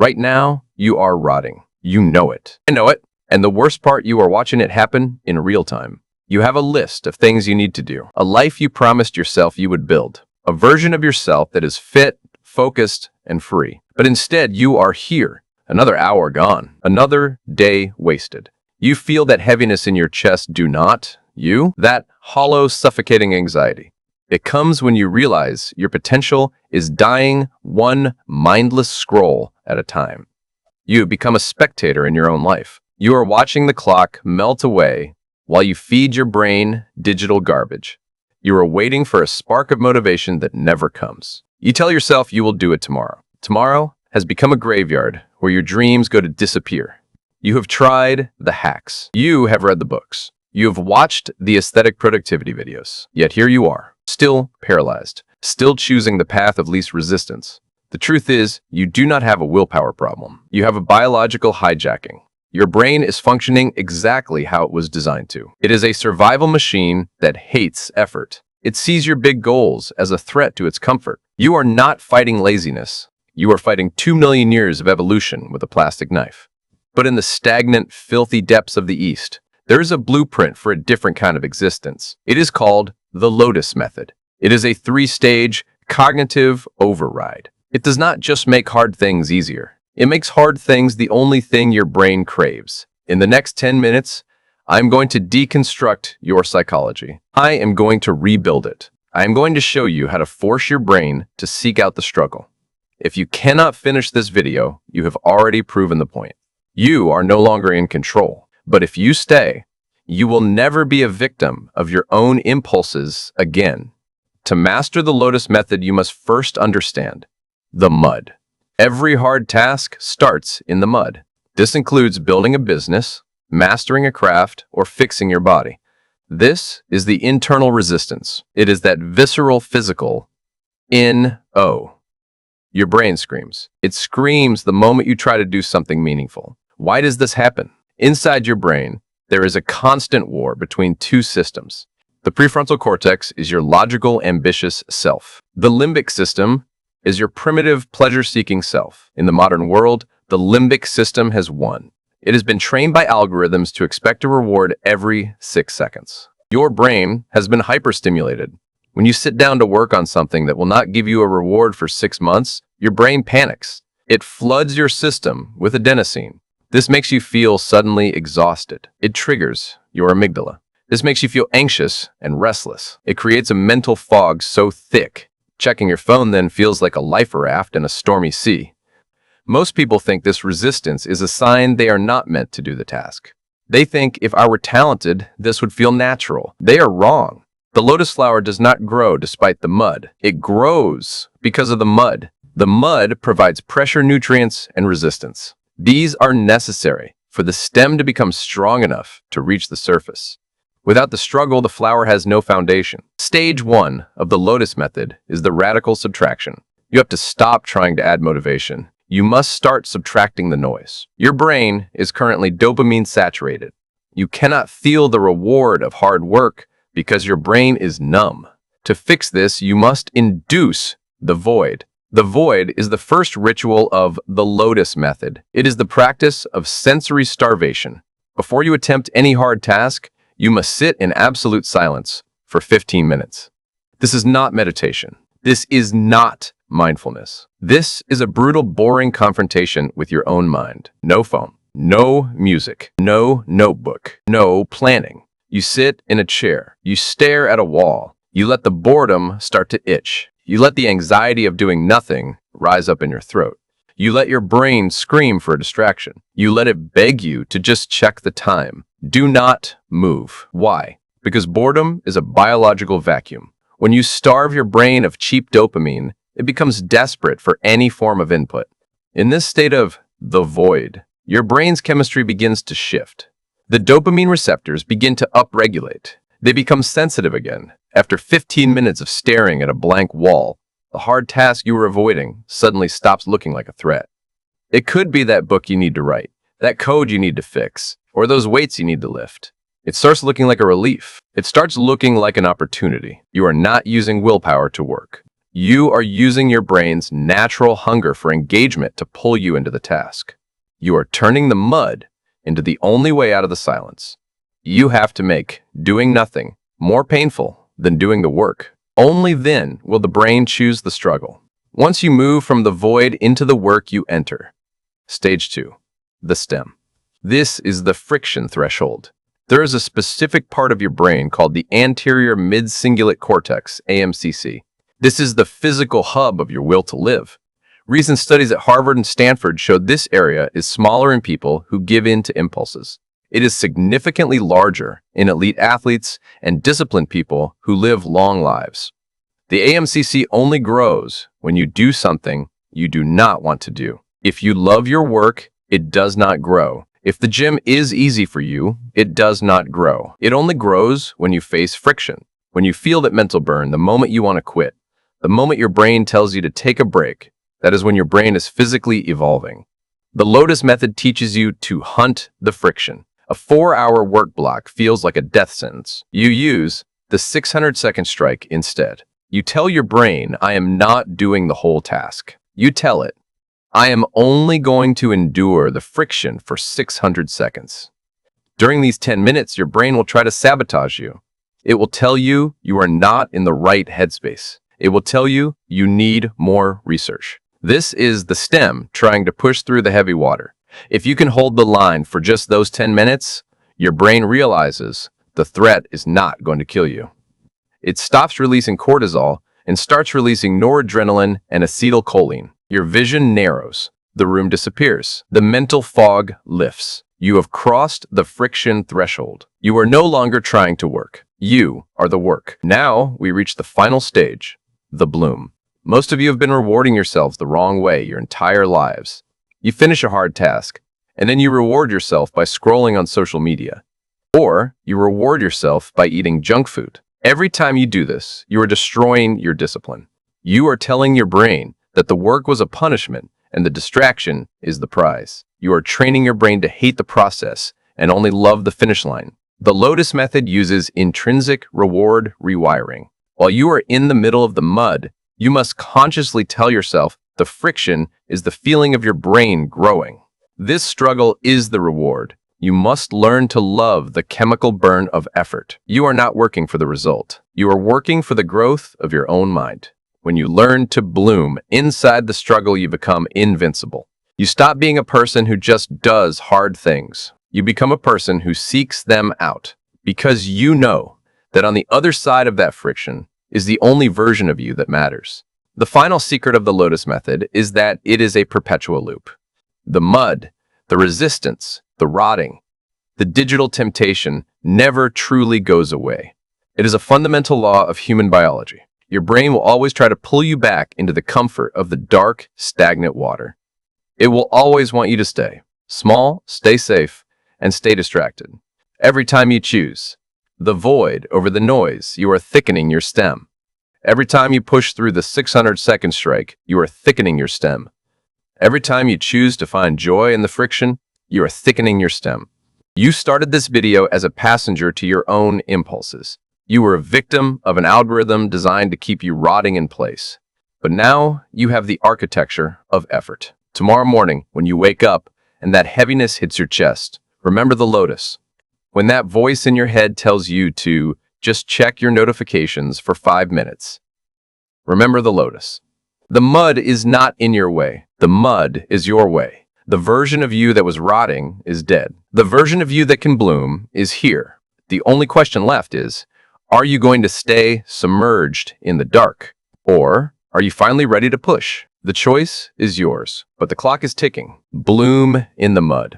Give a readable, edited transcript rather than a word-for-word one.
Right now, you are rotting. You know it. I know it. And the worst part, you are watching it happen in real time. You have a list of things you need to do, a life you promised yourself you would build, a version of yourself that is fit, focused, and free. But instead, you are here. Another hour gone. Another day wasted. You feel that heaviness in your chest, do not you? That hollow, suffocating anxiety. It comes when you realize your potential is dying one mindless scroll at a time. You become a spectator in your own life. You are watching the clock melt away while you feed your brain digital garbage. You are waiting for a spark of motivation that never comes. You tell yourself you will do it tomorrow. Tomorrow has become a graveyard where your dreams go to disappear. You have tried the hacks. You have read the books. You have watched the aesthetic productivity videos. Yet here you are, still paralyzed, still choosing the path of least resistance. The truth is, you do not have a willpower problem. You have a biological hijacking. Your brain is functioning exactly how it was designed to. It is a survival machine that hates effort. It sees your big goals as a threat to its comfort. You are not fighting laziness. You are fighting 2 million years of evolution with a plastic knife. But in the stagnant, filthy depths of the East, there is a blueprint for a different kind of existence. It is called the Lotus Method. It is a 3-stage cognitive override. It does not just make hard things easier. It makes hard things the only thing your brain craves. In the next 10 minutes, I'm going to deconstruct your psychology. I am going to rebuild it. I am going to show you how to force your brain to seek out the struggle. If you cannot finish this video, you have already proven the point. You are no longer in control. But if you stay, you will never be a victim of your own impulses again. To master the Lotus Method, you must first understand the mud. Every hard task starts in the mud. This includes building a business, mastering a craft, or fixing your body. This is the internal resistance. It is that visceral physical N-O. Your brain screams. It screams the moment you try to do something meaningful. Why does this happen? Inside your brain, there is a constant war between two systems. The prefrontal cortex is your logical, ambitious self. The limbic system is your primitive, pleasure-seeking self. In the modern world, the limbic system has won. It has been trained by algorithms to expect a reward every 6 seconds. Your brain has been hyperstimulated. When you sit down to work on something that will not give you a reward for 6 months, your brain panics. It floods your system with adenosine. This makes you feel suddenly exhausted. It triggers your amygdala. This makes you feel anxious and restless. It creates a mental fog so thick, checking your phone then feels like a life raft in a stormy sea. Most people think this resistance is a sign they are not meant to do the task. They think if I were talented, this would feel natural. They are wrong. The lotus flower does not grow despite the mud. It grows because of the mud. The mud provides pressure, nutrients, and resistance. These are necessary for the stem to become strong enough to reach the surface. Without the struggle, the flower has no foundation. Stage 1 of the Lotus Method is the radical subtraction. You have to stop trying to add motivation. You must start subtracting the noise. Your brain is currently dopamine saturated. You cannot feel the reward of hard work because your brain is numb. To fix this, you must induce the void. The void is the first ritual of the Lotus Method. It is the practice of sensory starvation. Before you attempt any hard task, you must sit in absolute silence for 15 minutes. This is not meditation. This is not mindfulness. This is a brutal, boring confrontation with your own mind. No phone, no music, no notebook, no planning. You sit in a chair. You stare at a wall. You let the boredom start to itch. You let the anxiety of doing nothing rise up in your throat. You let your brain scream for a distraction. You let it beg you to just check the time. Do not move. Why? Because boredom is a biological vacuum. When you starve your brain of cheap dopamine, it becomes desperate for any form of input. In this state of the void, your brain's chemistry begins to shift. The dopamine receptors begin to upregulate. They become sensitive again. After 15 minutes of staring at a blank wall, the hard task you were avoiding suddenly stops looking like a threat. It could be that book you need to write, that code you need to fix, or those weights you need to lift. It starts looking like a relief. It starts looking like an opportunity. You are not using willpower to work. You are using your brain's natural hunger for engagement to pull you into the task. You are turning the mud into the only way out of the silence. You have to make doing nothing more painful than doing the work. Only then will the brain choose the struggle. Once you move from the void into the work, you enter. Stage 2. The stem. This is the friction threshold. There is a specific part of your brain called the anterior mid-cingulate cortex, AMCC. This is the physical hub of your will to live. Recent studies at Harvard and Stanford showed this area is smaller in people who give in to impulses. It is significantly larger in elite athletes and disciplined people who live long lives. The AMCC only grows when you do something you do not want to do. If you love your work, it does not grow. If the gym is easy for you, it does not grow. It only grows when you face friction, when you feel that mental burn, the moment you want to quit, the moment your brain tells you to take a break. That is when your brain is physically evolving. The Lotus Method teaches you to hunt the friction. A 4-hour work block feels like a death sentence. You use the 600-second strike instead. You tell your brain, I am not doing the whole task. You tell it, I am only going to endure the friction for 600 seconds. During these 10 minutes, your brain will try to sabotage you. It will tell you you are not in the right headspace. It will tell you you need more research. This is the stem trying to push through the heavy water. If you can hold the line for just those 10 minutes, your brain realizes the threat is not going to kill you. It stops releasing cortisol and starts releasing noradrenaline and acetylcholine. Your vision narrows. The room disappears. The mental fog lifts. You have crossed the friction threshold. You are no longer trying to work. You are the work. Now we reach the final stage, the bloom. Most of you have been rewarding yourselves the wrong way your entire lives. You finish a hard task, and then you reward yourself by scrolling on social media. Or you reward yourself by eating junk food. Every time you do this, you are destroying your discipline. You are telling your brain that the work was a punishment and the distraction is the prize. You are training your brain to hate the process and only love the finish line. The Lotus Method uses intrinsic reward rewiring. While you are in the middle of the mud, you must consciously tell yourself the friction is the feeling of your brain growing. This struggle is the reward. You must learn to love the chemical burn of effort. You are not working for the result. You are working for the growth of your own mind. When you learn to bloom inside the struggle, you become invincible. You stop being a person who just does hard things. You become a person who seeks them out because you know that on the other side of that friction is the only version of you that matters. The final secret of the Lotus Method is that it is a perpetual loop. The mud, the resistance, the rotting, the digital temptation never truly goes away. It is a fundamental law of human biology. Your brain will always try to pull you back into the comfort of the dark, stagnant water. It will always want you to stay small, stay safe, and stay distracted. Every time you choose the void over the noise, you are thickening your stem. Every time you push through the 600-second strike, you are thickening your stem. Every time you choose to find joy in the friction, you are thickening your stem. You started this video as a passenger to your own impulses. You were a victim of an algorithm designed to keep you rotting in place. But now you have the architecture of effort. Tomorrow morning, when you wake up and that heaviness hits your chest, remember the lotus. When that voice in your head tells you to just check your notifications for 5 minutes, remember the lotus. The mud is not in your way. The mud is your way. The version of you that was rotting is dead. The version of you that can bloom is here. The only question left is, are you going to stay submerged in the dark? Or are you finally ready to push? The choice is yours, but the clock is ticking. Bloom in the mud.